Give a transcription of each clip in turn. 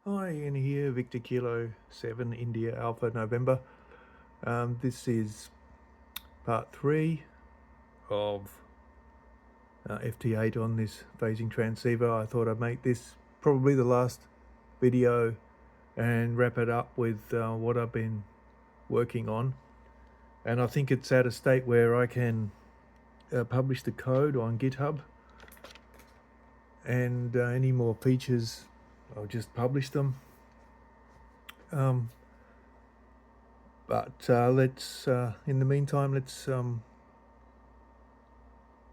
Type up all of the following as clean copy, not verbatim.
Hi, Ian here, Victor Kilo 7 India Alpha November. This is part 3 of FT8 on this phasing transceiver. I thought I'd make this probably the last video and wrap it up with what I've been working on. And I think it's at a state where I can publish the code on GitHub, and any more features, I'll just publish them. But let's, in the meantime, let's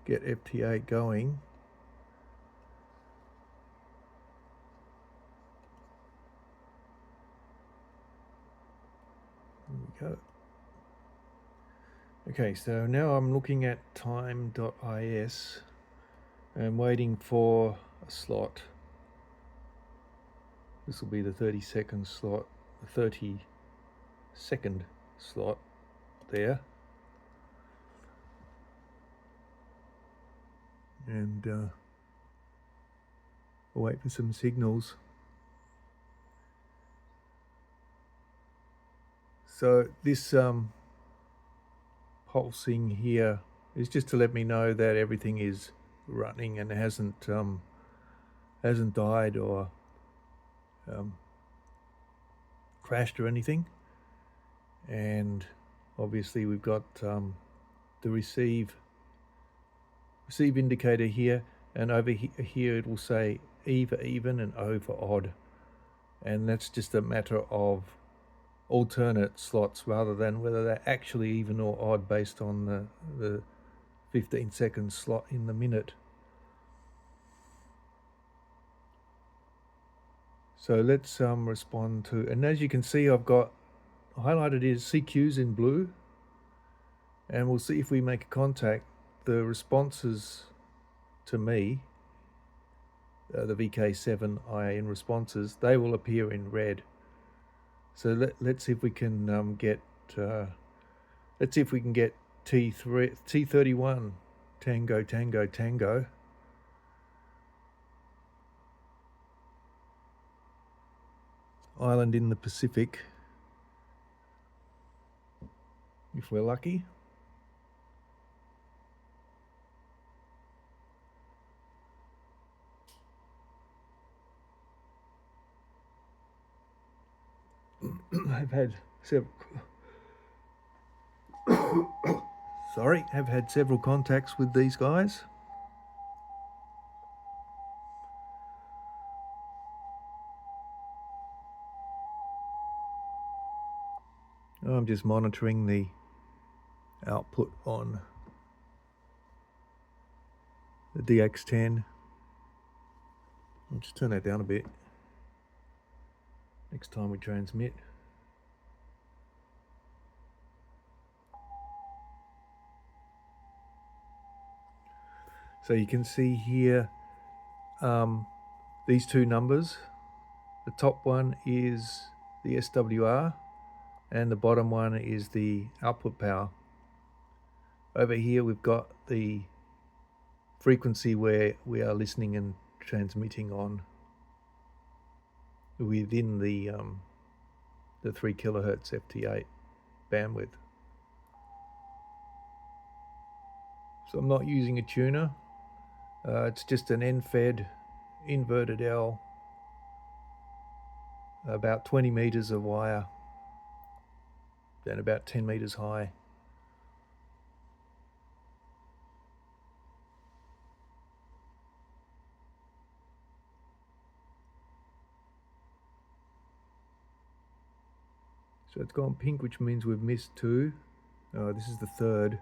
get FT8 going. There we go. Okay, so now I'm looking at time.is and waiting for a slot. This will be the 30-second slot, the 30-second slot there. And we'll wait for some signals. So this pulsing here is just to let me know that everything is running and hasn't died or crashed or anything. And obviously we've got the receive indicator here, and over here it will say E for even and O for odd, and that's just a matter of alternate slots rather than whether they're actually even or odd based on the 15-second slot in the minute. So let's respond to, and as you can see, I've got highlighted is CQs in blue, and we'll see if we make a contact. The responses to me, the VK7 in responses, they will appear in red. So let's see if we can get T31 Tango Tango Tango. Island in the Pacific, if we're lucky. I've had several I've had several contacts with these guys. I'm just monitoring the output on the DX10. I'll just turn that down a bit next time we transmit. So you can see here these two numbers. The top one is the SWR and the bottom one is the output power. Over here we've got the frequency where we are listening and transmitting on within the 3 kilohertz FT8 bandwidth. So I'm not using a tuner. It's just an end-fed inverted L, about 20 meters of wire, then about 10 meters high. So it's gone pink, which means we've missed 2. This is the 3rd.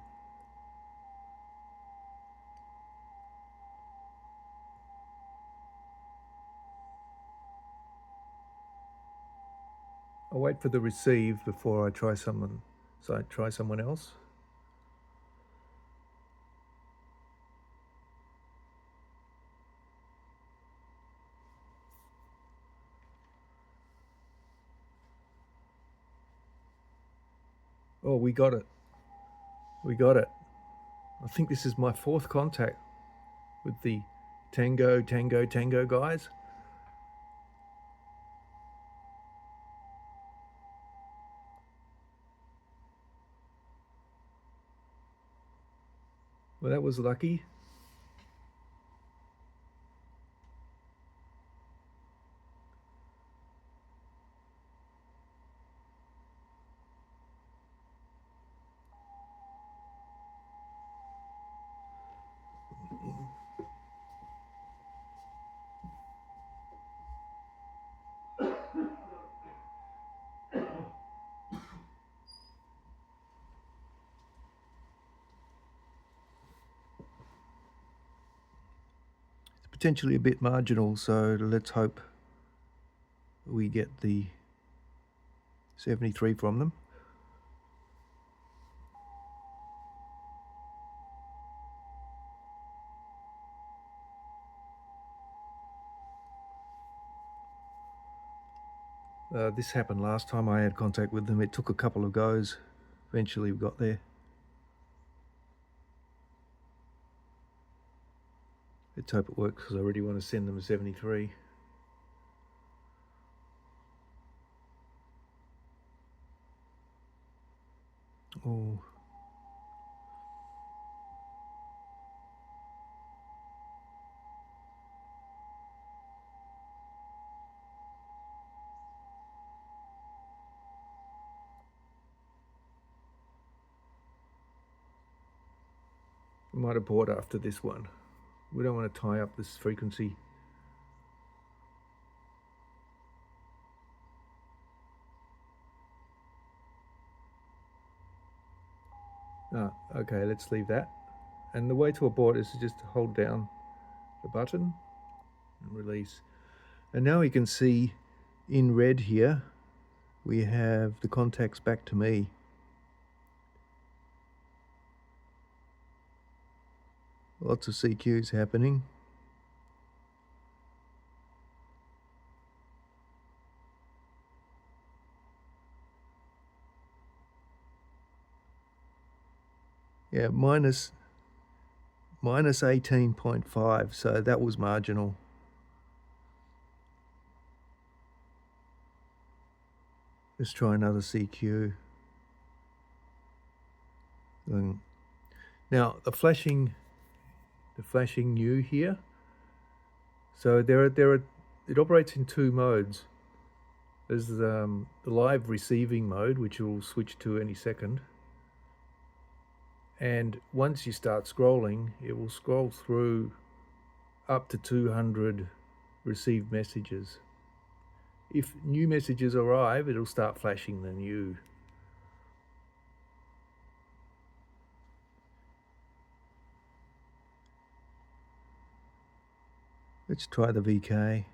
I'll wait for the receive before I try someone else. Oh, we got it. We got it. I think this is my 4th contact with the Tango Tango Tango guys. Well, that was lucky. It's potentially a bit marginal, so let's hope we get the 73 from them. This happened last time I had contact with them. It took a couple of goes. Eventually we got there. Let's hope it works, because I really want to send them a 73. Oh. We might abort after this one. We don't want to tie up this frequency. Okay, let's leave that. And the way to abort is to just hold down the button and release. And now we can see in red here, we have the contacts back to me. Lots of CQs happening. Yeah, minus 18.5, so that was marginal. Let's try another CQ. Now the flashing new here. So it operates in two modes. There's the live receiving mode, which will switch to any second. And once you start scrolling, it will scroll through up to 200 received messages. If new messages arrive, it'll start flashing the new. Let's try the VK.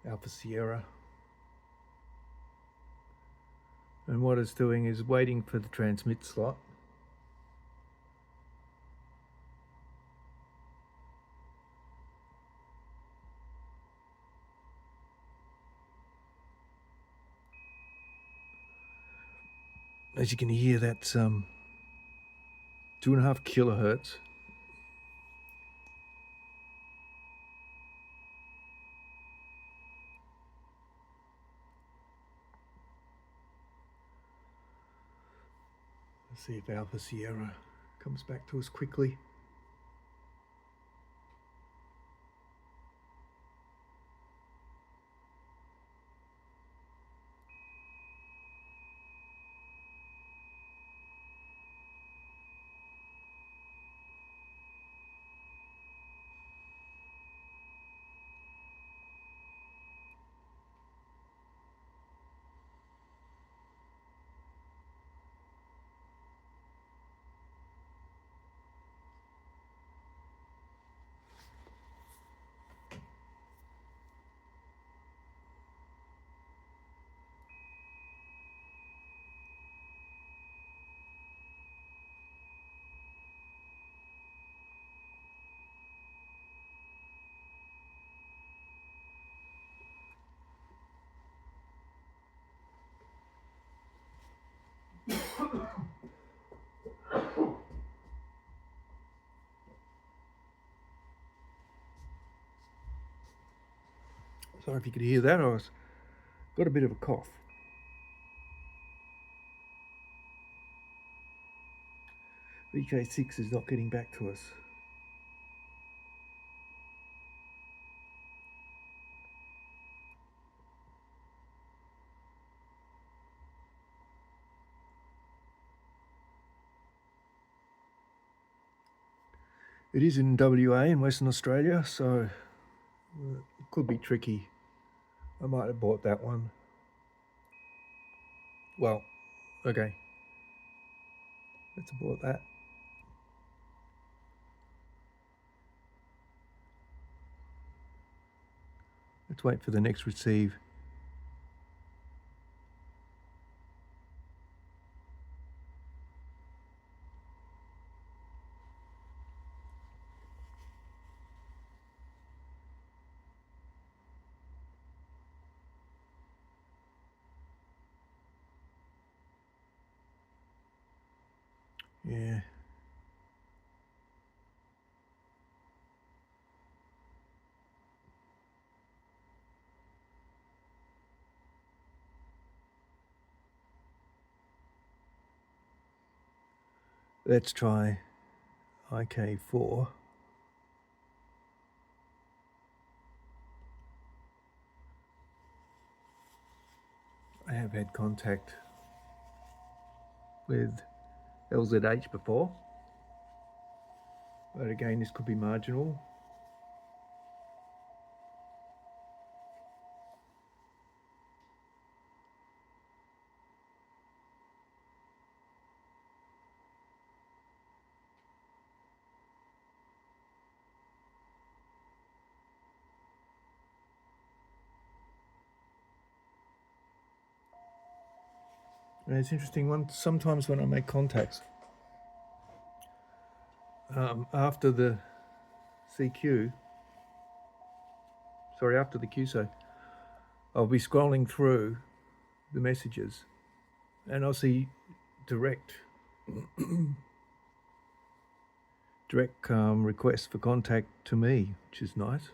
Alpha Sierra. And what it's doing is waiting for the transmit slot. As you can hear, that's 2.5 kilohertz. Let's see if Alpha Sierra comes back to us quickly. Sorry if you could hear that. Got a bit of a cough. VK6 is not getting back to us. It is in WA in Western Australia, so it could be tricky. I might have bought that one. Well, okay. Let's abort that. Let's wait for the next receive. Yeah. Let's try IK4. I have had contact with LZH before, but again, this could be marginal. And it's interesting, sometimes when I make contacts, after the after the QSO, I'll be scrolling through the messages and I'll see direct requests for contact to me, which is nice.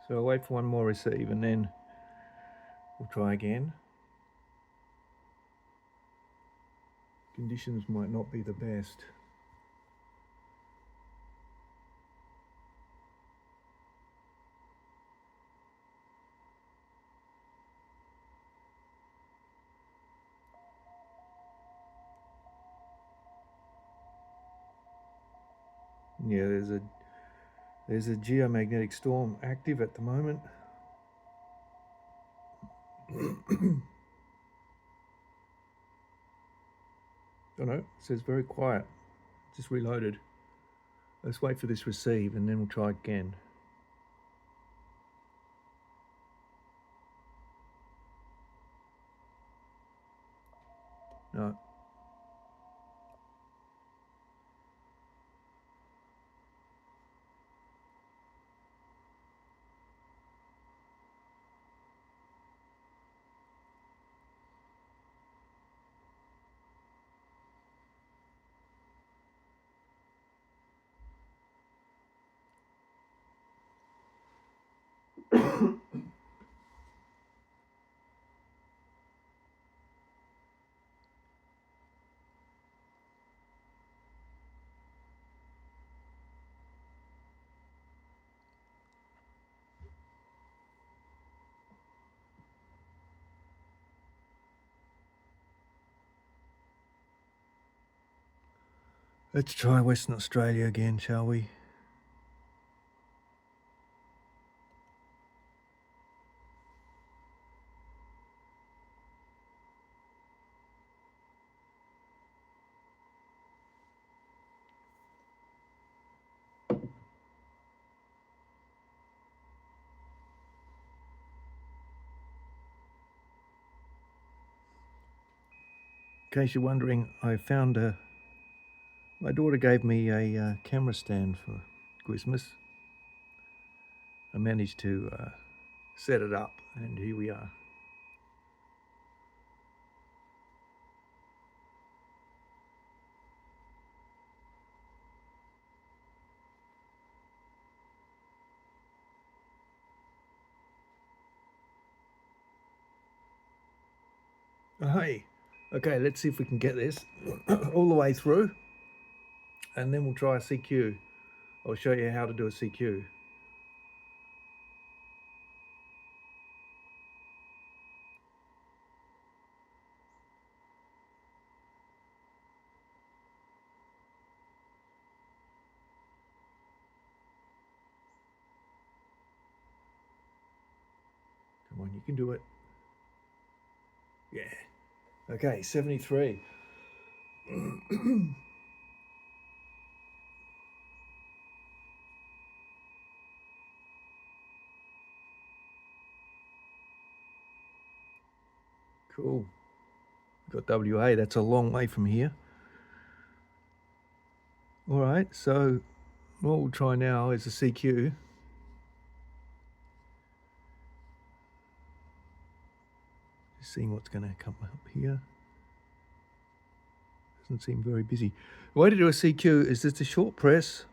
So I'll wait for one more receive and then we'll try again. Conditions might not be the best. Yeah, there's a geomagnetic storm active at the moment. Oh no, it says very quiet. Just reloaded. Let's wait for this receive and then we'll try again. No. Let's try Western Australia again, shall we? case you're wondering, I found my daughter gave me a camera stand for Christmas. I managed to set it up, and here we are. Oh, hey, okay, let's see if we can get this all the way through, and then we'll try a CQ. I'll show you how to do a CQ. Come on, you can do it. Yeah. Okay, 73. Cool. Got WA, that's a long way from here. All right, so what we'll try now is a CQ. Just seeing what's going to come up here. Doesn't seem very busy. The way to do a CQ is just a short press,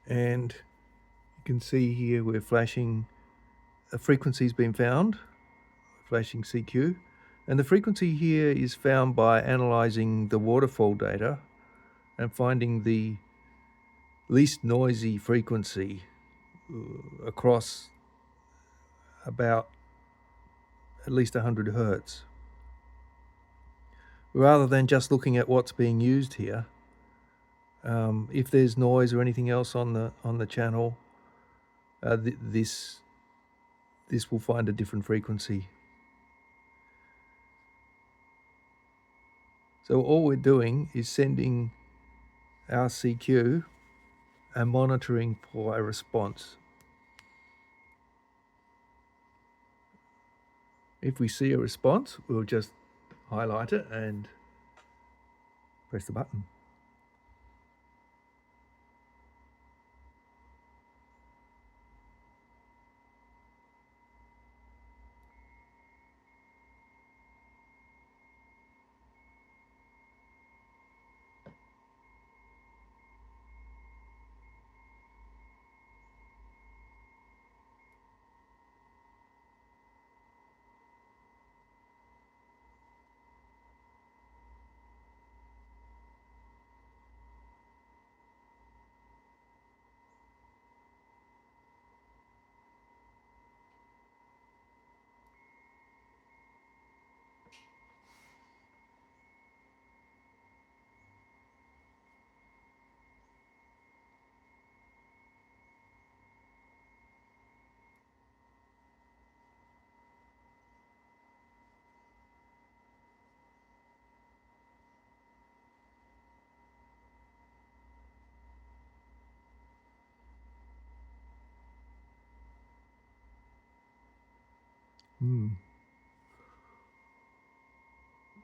and you can see here we're flashing a frequency's been found, flashing CQ, and the frequency here is found by analyzing the waterfall data and finding the least noisy frequency across about at least 100 hertz. Rather than just looking at what's being used here, if there's noise or anything else on the channel, this will find a different frequency. So all we're doing is sending our CQ and monitoring for a response. If we see a response, we'll just highlight it and press the button.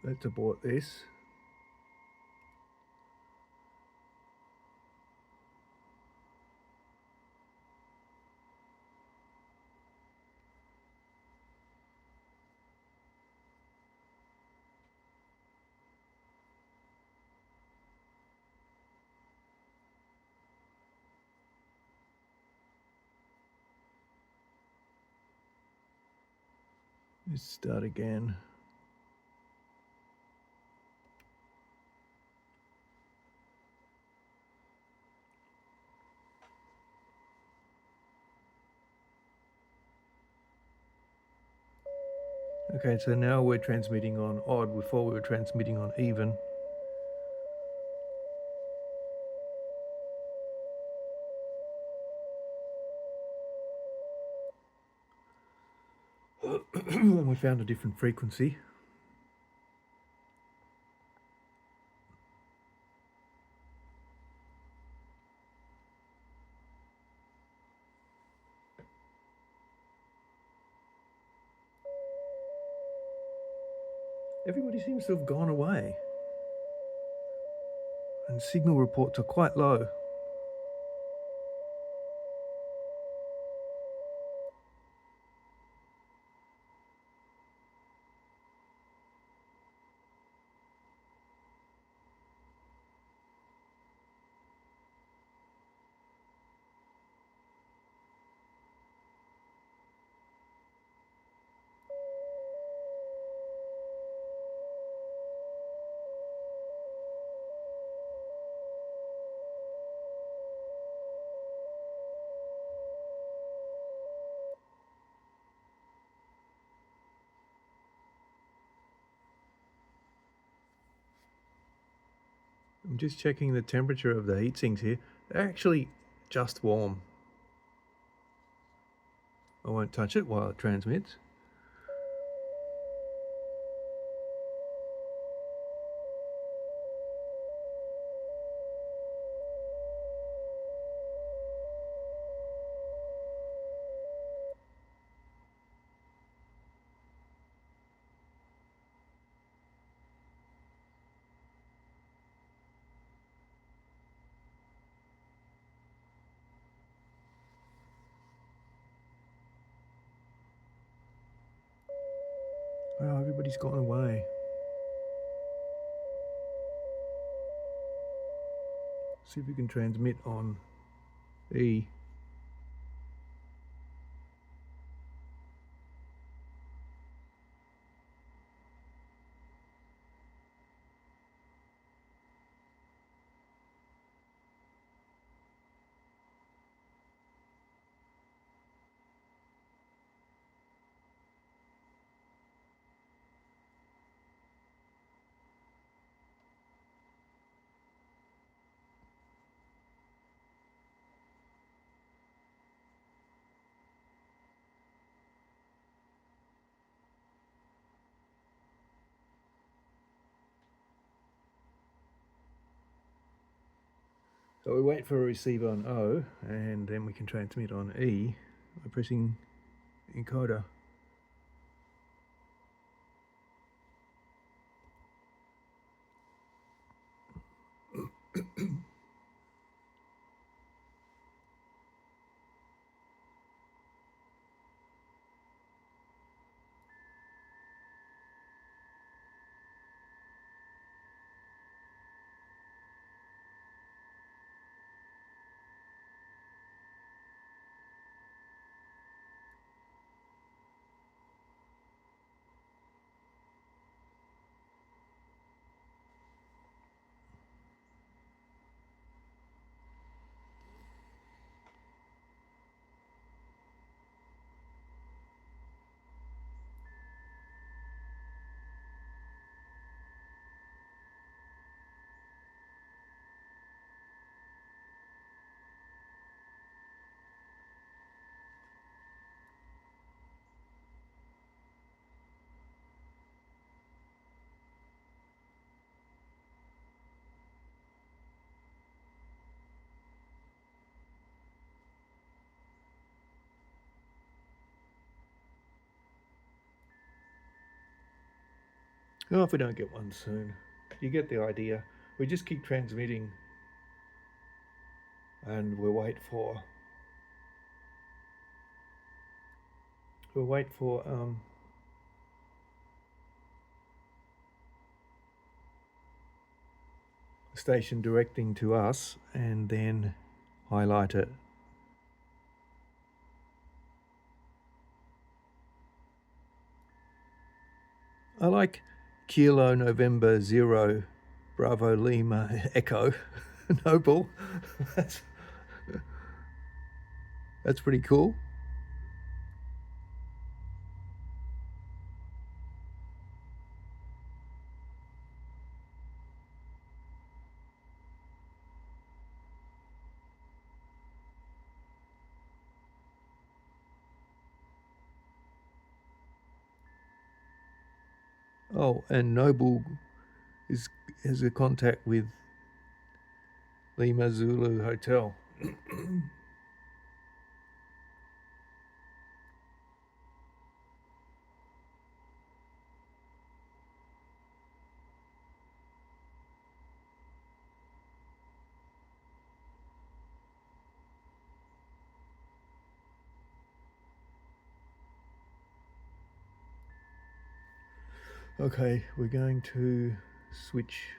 Let's abort this. Let's start again. Okay, so now we're transmitting on odd. Before we were transmitting on even. And we found a different frequency. Everybody seems to have gone away. And signal reports are quite low. I'm just checking the temperature of the heat sinks here. They're actually just warm. I won't touch it while it transmits. Oh, everybody's gone away. See if we can transmit on E. So we wait for a receiver on O, and then we can transmit on E by pressing encoder. Oh, if we don't get one soon. You get the idea. We just keep transmitting and we'll wait for the station directing to us and then highlight it. I like Kilo November 0 Bravo Lima Echo Noble. That's pretty cool. Oh, and Noble has a contact with Lima Zulu Hotel. Okay, we're going to switch.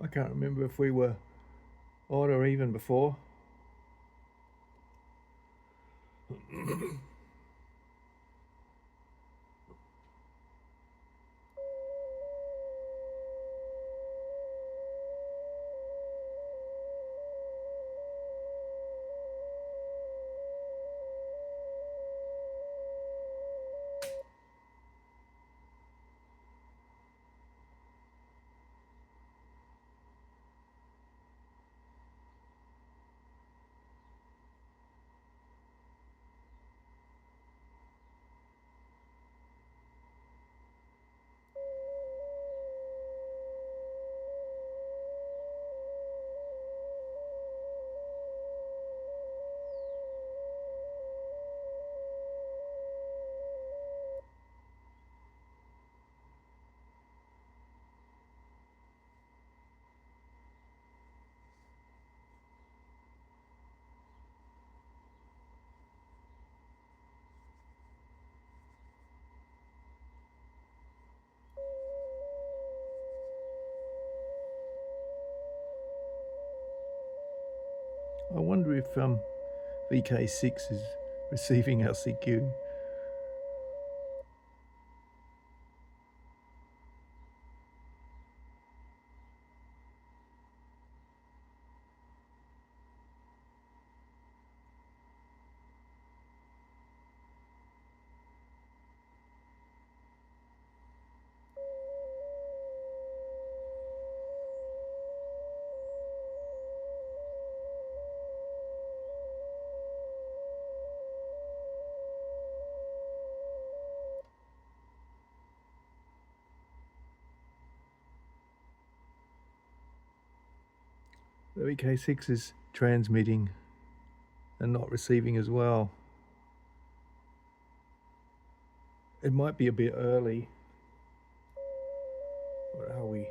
I can't remember if we were odd or even before. I wonder if VK6 is receiving our CQ. The VK6 is transmitting and not receiving as well. It might be a bit early. What are we?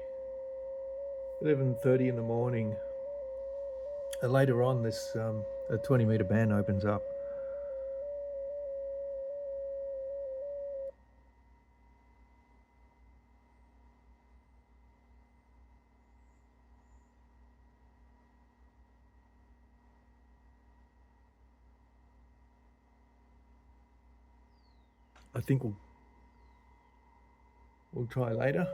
11:30 in the morning. And later on, this a 20-meter band opens up. I think we'll try later.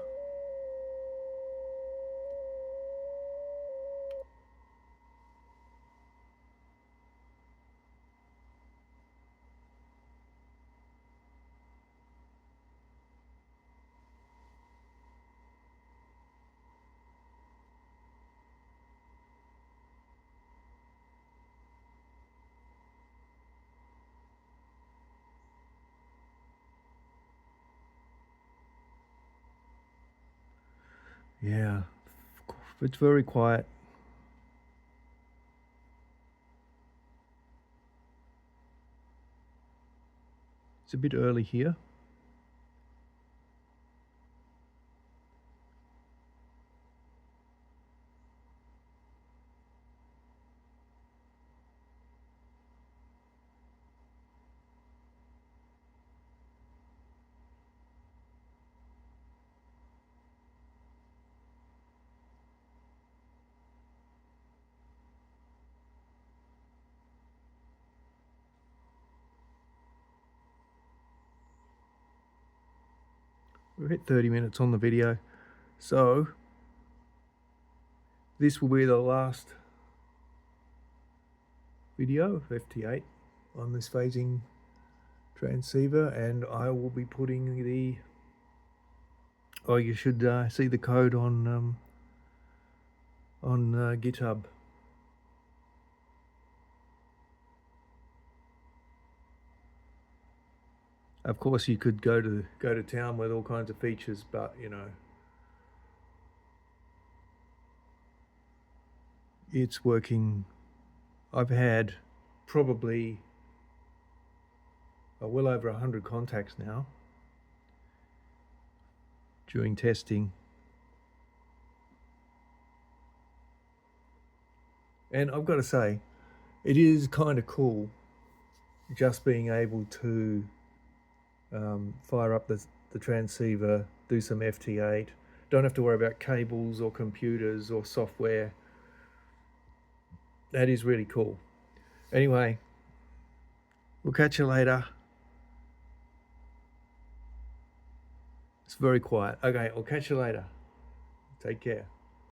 Yeah, it's very quiet. It's a bit early here. We've hit 30 minutes on the video. So this will be the last video of FT8 on this phasing transceiver, and I will be putting the you should see the code on GitHub. Of course, you could go to town with all kinds of features, but you know, it's working. I've had probably well over 100 contacts now during testing. And I've got to say, it is kind of cool just being able to fire up the transceiver, do some FT8. Don't have to worry about cables or computers or software. That is really cool. Anyway, we'll catch you later. It's very quiet. Okay, I'll catch you later. Take care.